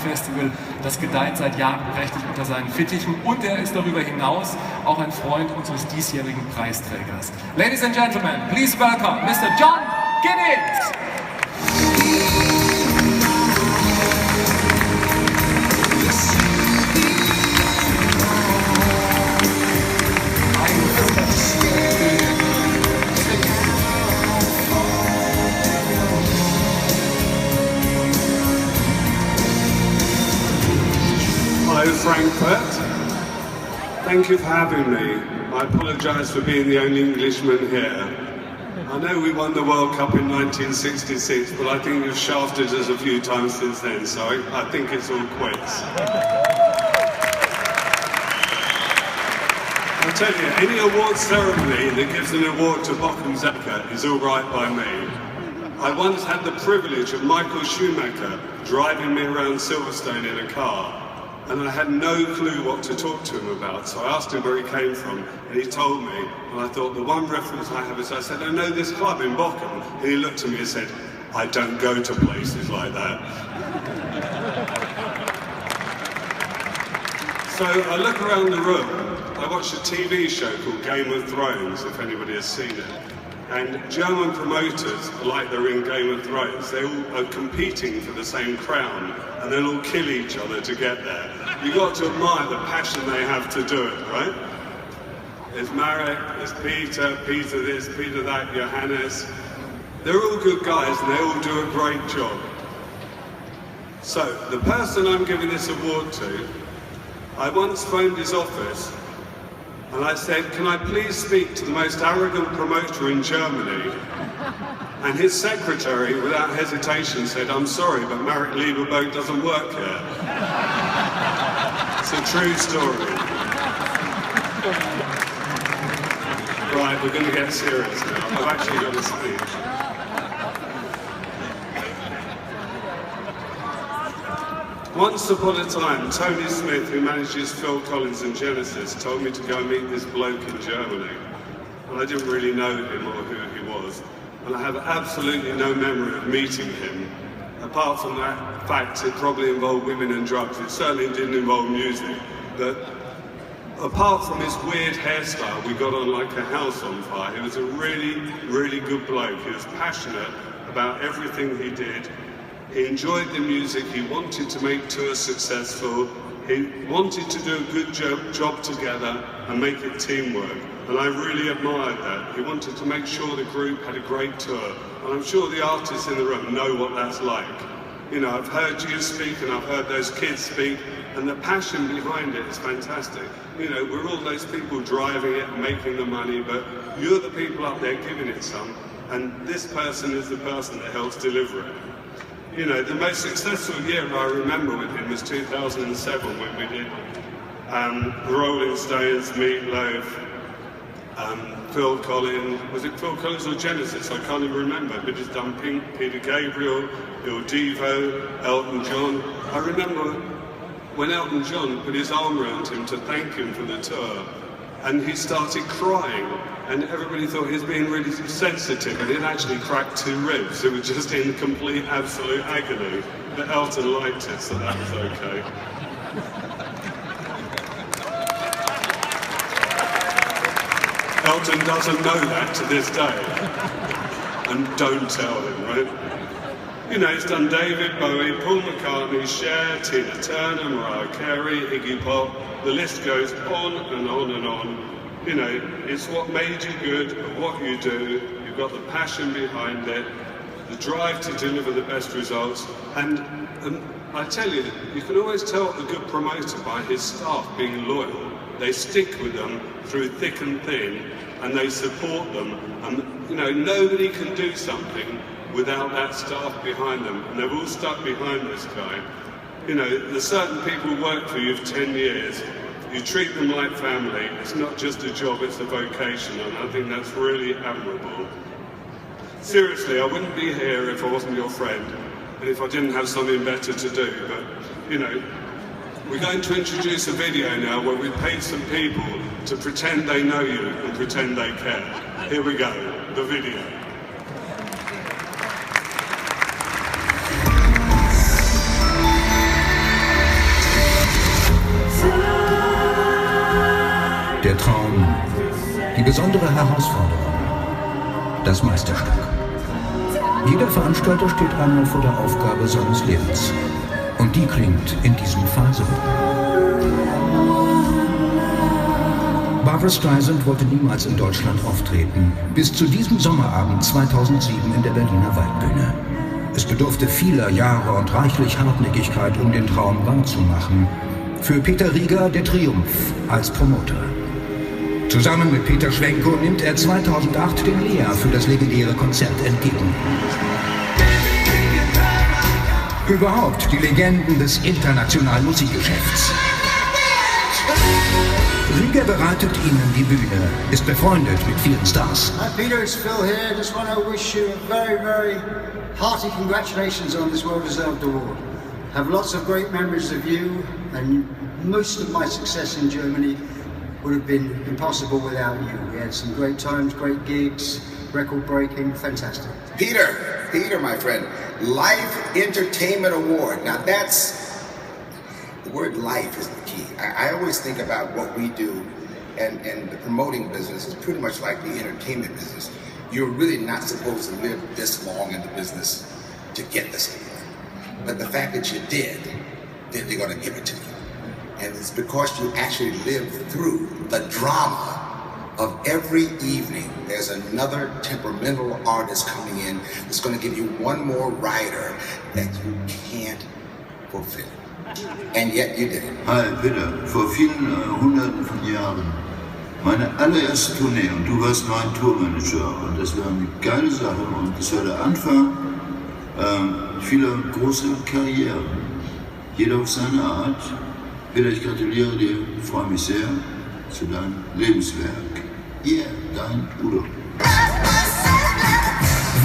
Festival, das gedeiht seit Jahren prächtig unter seinen Fittichen und er ist darüber hinaus auch ein Freund unseres diesjährigen Preisträgers. Ladies and Gentlemen, please welcome Mr. John Giddings! Hello Frankfurt, thank you for having me. I apologise for being the only Englishman here. I know we won the World Cup in 1966, but I think you've shafted us a few times since then, so I think it's all quits. I tell you, any awards ceremony that gives an award to Bochum Zeka is all right by me. I once had the privilege of Michael Schumacher driving me around Silverstone in a car. And I had no clue what to talk to him about, so I asked him where he came from, and he told me, and I thought, the one reference I have is, I said, I know this club in Bochum, and he looked at me and said, I don't go to places like that. So I look around the room, I watched a TV show called Game of Thrones, if anybody has seen it. And German promoters, like they're in Game of Thrones, they all are competing for the same crown, and they'll all kill each other to get there. You've got to admire the passion they have to do it, right? There's Marek, there's Peter, Peter this, Peter that, Johannes. They're all good guys and they all do a great job. So, the person I'm giving this award to, I once phoned his office and I said, can I please speak to the most arrogant promoter in Germany? And his secretary, without hesitation, said, I'm sorry, but Marek Lieberberg doesn't work here. It's a true story. Right, we're going to get serious now. I've actually got a speech. Once upon a time, Tony Smith, who manages Phil Collins and Genesis, told me to go and meet this bloke in Germany. And I didn't really know him or who he was. And I have absolutely no memory of meeting him. Apart from that fact, it probably involved women and drugs. It certainly didn't involve music. But apart from his weird hairstyle, we got on like a house on fire. He was a really, really good bloke. He was passionate about everything he did. He enjoyed the music. He wanted to make tours successful. He wanted to do a good job together and make it teamwork. And I really admired that. He wanted to make sure the group had a great tour. And I'm sure the artists in the room know what that's like. You know, I've heard you speak and I've heard those kids speak, and the passion behind it is fantastic. You know, we're all those people driving it and making the money, but you're the people up there giving it some, and this person is the person that helps deliver it. You know, the most successful year I remember with him was 2007 when we did the Rolling Stones, Meat Loaf, Phil Collins, was it Phil Collins or Genesis? I can't even remember, but he's done Pink, Peter Gabriel, Il Divo, Elton John. I remember when Elton John put his arm around him to thank him for the tour, and he started crying, and everybody thought he was being really sensitive, and he'd actually cracked 2 ribs. It was just in complete, absolute agony. But Elton liked it, so that was okay. Elton doesn't know that to this day. And don't tell him, right? You know, he's done David Bowie, Paul McCartney, Cher, Tina Turner, Mariah Carey, Iggy Pop. The list goes on and on and on. You know, it's what made you good at what you do. You've got the passion behind it, the drive to deliver the best results. And I tell you, you can always tell a good promoter by his staff being loyal. They stick with them through thick and thin, and they support them. And, you know, nobody can do something without that staff behind them. And they've all stuck behind this guy. You know, there's certain people who work for you for 10 years. You treat them like family. It's not just a job, it's a vocation. And I think that's really admirable. Seriously, I wouldn't be here if I wasn't your friend, and if I didn't have something better to do. But, you know, we're going to introduce a video now where we paid some people to pretend they know you and pretend they care. Here we go, the video. besondere Herausforderung, das Meisterstück. Jeder Veranstalter steht einmal vor der Aufgabe seines Lebens. Und die klingt in diesem Fall so. Barbra Streisand wollte niemals in Deutschland auftreten, bis zu diesem Sommerabend 2007 in der Berliner Waldbühne. Es bedurfte vieler Jahre und reichlich Hartnäckigkeit, um den Traum wahrzumachen. Für Peter Rieger der Triumph als Promoter. Zusammen mit Peter Schwenko nimmt er 2008 den LEA für das legendäre Konzert entgegen. Überhaupt die Legenden des internationalen Musikgeschäfts. Rieger bereitet ihnen die Bühne, ist befreundet mit vielen Stars. Hi Peter, it's Phil here. Just want to wish you a very, very hearty congratulations on this well-deserved award. Have lots of great memories of you, and most of my success in Germany would have been impossible without you. We had some great times, great gigs, record-breaking, fantastic. Peter, my friend, Life Entertainment Award. Now that's, the word life is the key. I always think about what we do, and the promoting business is pretty much like the entertainment business. You're really not supposed to live this long in the business to get this award. But the fact that you did, then they're going to give it to you. And it's because you actually lived through the drama of every evening. There's another temperamental artist coming in that's going to give you one more rider that you can't fulfill. And yet you did it. Hi Peter, vor vielen Hunderten von Jahren, meine allererste Tournee und du warst mein Tourmanager und das war eine geile Sache und das war der Anfang vieler großer Karrieren. Jeder auf seine Art. Peter, ich gratuliere dir, freue mich sehr zu deinem Lebenswerk. Ihr, dein Udo.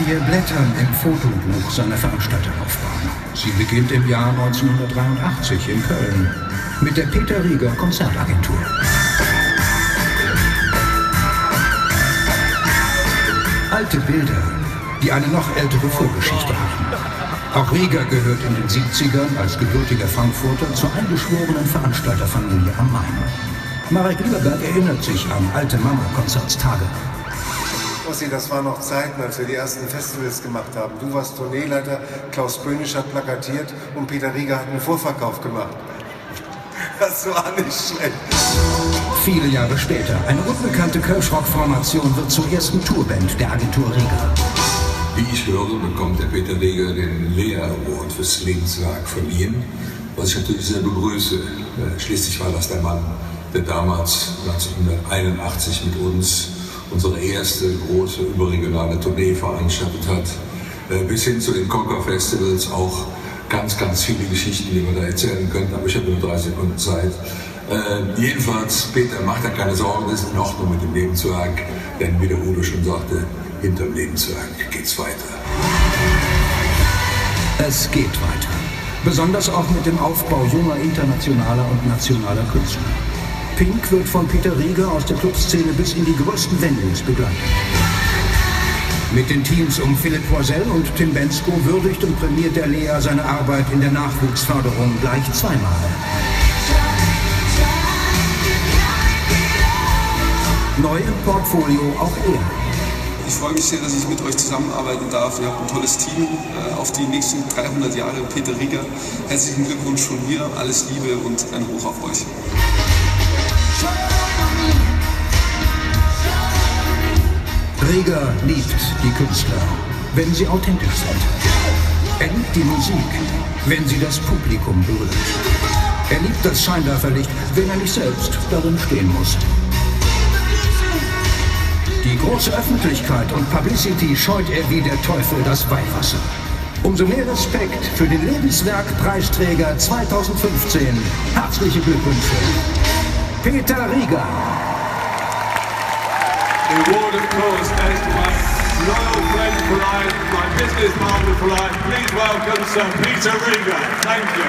Wir blättern im Fotobuch seiner Veranstalterlaufbahn. Sie beginnt im Jahr 1983 in Köln mit der Peter Rieger Konzertagentur. Alte Bilder, die eine noch ältere Vorgeschichte haben. Auch Rieger gehört in den 70ern als gebürtiger Frankfurter zur eingeschworenen Veranstalterfamilie am Main. Marek Lieberberg erinnert sich an alte Mama-Konzertstage. Ossi, das waren noch Zeiten, als wir die ersten Festivals gemacht haben. Du warst Tourneeleiter, Klaus Böhnisch hat plakatiert und Peter Rieger hat einen Vorverkauf gemacht. Das war nicht schlecht. Viele Jahre später, eine unbekannte Kölsch-Rock-Formation wird zur ersten Tourband der Agentur Rieger. Wie ich höre, bekommt der Peter Rieger den LEA Award fürs Lebenswerk verliehen, was ich natürlich sehr begrüße. Schließlich war das der Mann, der damals 1981 mit uns unsere erste große überregionale Tournee veranstaltet hat. Bis hin zu den Conker-Festivals auch ganz, ganz viele Geschichten, die man da erzählen könnte, aber ich habe nur 3 Sekunden Zeit. Jedenfalls, Peter, macht da keine Sorgen, das ist in Ordnung mit dem Lebenswerk, denn wie der Udo schon sagte, hinterm Lebenswerk geht's weiter. Es geht weiter. Besonders auch mit dem Aufbau junger internationaler und nationaler Künstler. Pink wird von Peter Rieger aus der Clubszene bis in die größten Venues begleitet. Mit den Teams um Philipp Poisel und Tim Bensko würdigt und prämiert der LEA seine Arbeit in der Nachwuchsförderung gleich zweimal. Neu im Portfolio auch er. Ich freue mich sehr, dass ich mit euch zusammenarbeiten darf. Ihr habt ein tolles Team auf die nächsten 300 Jahre. Peter Rieger, herzlichen Glückwunsch von mir, alles Liebe und ein Hoch auf euch. Rieger liebt die Künstler, wenn sie authentisch sind. Er liebt die Musik, wenn sie das Publikum berührt. Er liebt das Scheinwerferlicht, wenn er nicht selbst darin stehen muss. Die große Öffentlichkeit und Publicity scheut er wie der Teufel das Weihwasser. Umso mehr Respekt für den Lebenswerk-Preisträger 2015. Herzliche Glückwünsche, Peter Rieger. The award, of course, goes to my loyal friend for life, my business partner for life. Please welcome Sir Peter Rieger. Thank you.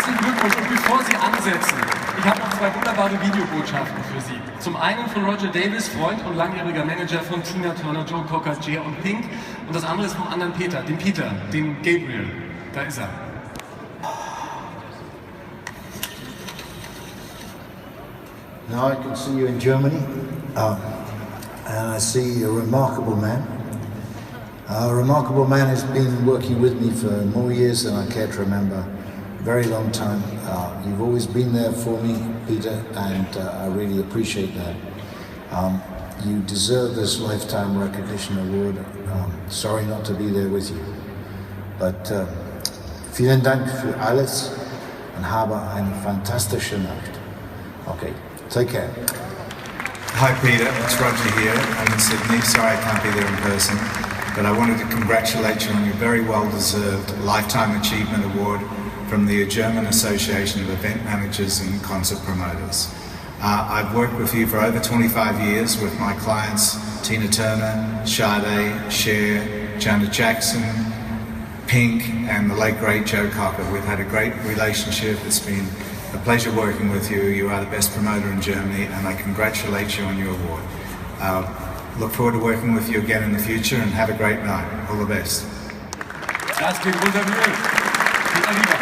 Herzlichen Glückwunsch und bevor Sie ansetzen, ich habe noch zwei wunderbare Videobotschaften für Sie. Zum einen von Roger Davis, Freund und langjähriger Manager von Tina Turner, Joe Cocker, Cher und Pink. Und das andere ist vom anderen Peter, den Gabriel. Da ist er. Now I can see you in Germany, and I see a remarkable man. A remarkable man has been working with me for more years than I care to remember. A very long time. You've always been there for me, Peter, and I really appreciate that. You deserve this Lifetime Recognition Award. Sorry not to be there with you. But vielen Dank für alles und habe eine fantastische Nacht. Okay, take care. Hi Peter, it's Roger here. I'm in Sydney. Sorry I can't be there in person, but I wanted to congratulate you on your very well-deserved Lifetime Achievement Award from the German Association of Event Managers and Concert Promoters. I've worked with you for over 25 years with my clients Tina Turner, Sade, Cher, Janet Jackson, Pink, and the late great Joe Cocker. We've had a great relationship. It's been a pleasure working with you. You are the best promoter in Germany, and I congratulate you on your award. Look forward to working with you again in the future, and have a great night. All the best. Das geht runter wie Öl. Peter Rieger.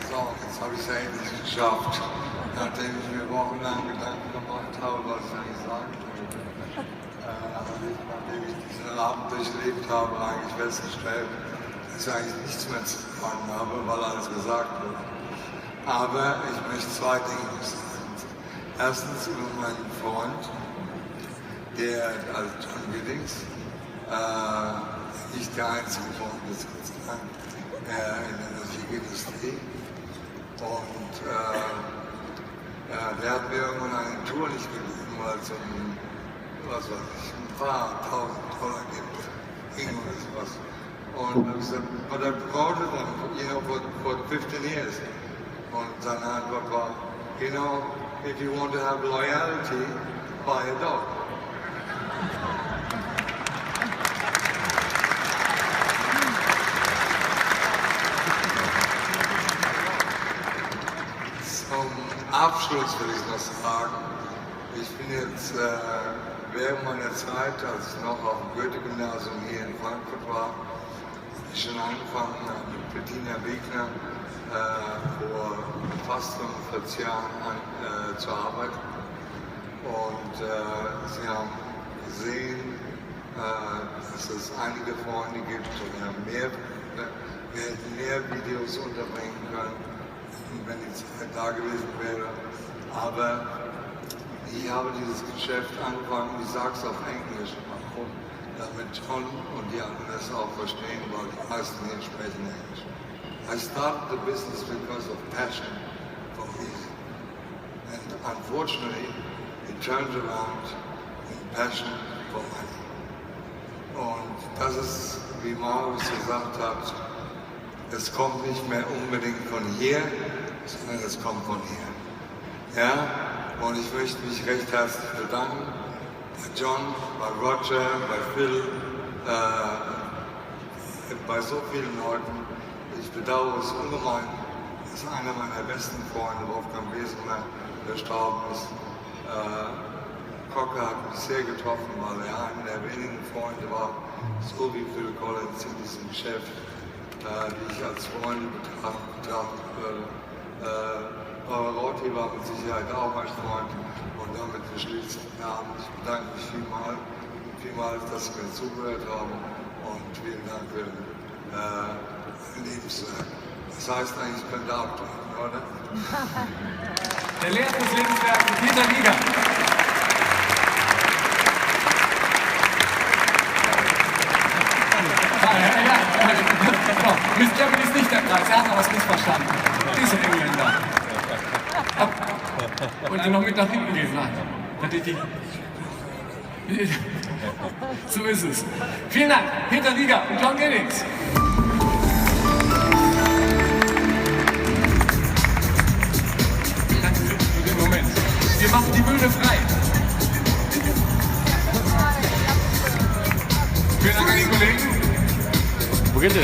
So, jetzt habe ich es ja endlich geschafft. Nachdem ich mir wochenlang Gedanken gemacht habe, was ich eigentlich sagen will. Nachdem ich diesen Abend durchlebt habe, eigentlich festgestellt, dass ich eigentlich nichts mehr zu sagen habe, weil alles gesagt wurde. Aber ich möchte zwei Dinge sagen. Erstens über meinen Freund, der als John Giddings, nicht der einzige Freund ist, Gott sei Dank, in der Musikindustrie. Und der hat mir irgendwann eine Tour nicht gegeben, weil es ein paar tausend Dollar gibt, oder sowas. Und dann gesagt, but I promoted them, for 15 years. Und seine Antwort war, if you want to have loyalty, buy a dog. Zum Abschluss will ich noch sagen, ich bin jetzt während meiner Zeit, als ich noch auf dem Goethe-Gymnasium hier in Frankfurt war, habe ich schon angefangen mit Bettina Wegner vor fast 45 Jahren zu arbeiten. Und Sie haben gesehen, dass es einige Freunde gibt, wir hätten mehr Videos unterbringen können, wenn die Zeit da gewesen wäre. Aber ich habe dieses Geschäft angefangen, ich sage es auf Englisch, warum? Damit John und die anderen das auch verstehen, weil die meisten hier sprechen Englisch. I started the business because of passion for music. And unfortunately, it turned around in passion for money. Und das ist, wie Marius gesagt hat, es kommt nicht mehr unbedingt von hier, sondern es kommt von hier. Ja? Und ich möchte mich recht herzlich bedanken bei John, bei Roger, bei Phil, bei so vielen Leuten. Ich bedauere es ungemein, dass einer meiner besten Freunde, Wolfgang Wesener, verstorben ist. Cocker hat mich sehr getroffen, weil er einer der wenigen Freunde war, so wie Phil Collins in diesem Geschäft, die ich als Freunde betrachtet würde. Pavarotti war mit Sicherheit auch ein Freund und damit beschließt den Abend. Ich bedanke mich vielmals, dass Sie mir zugehört haben und vielen Dank für Lebenswerk. Das heißt eigentlich, ich könnte abtreten, oder? Der Lehrer des Lebenswerks, Peter Rieger. Miss Germany ist nicht der Preis, er hat noch was missverstanden. Diese Engländer. Wollt ihr noch mit nach hinten gehen? Nein. So ist es. Vielen Dank, Peter Rieger und John Giddings. Danke für den Moment. Wir machen die Bühne frei. beginnt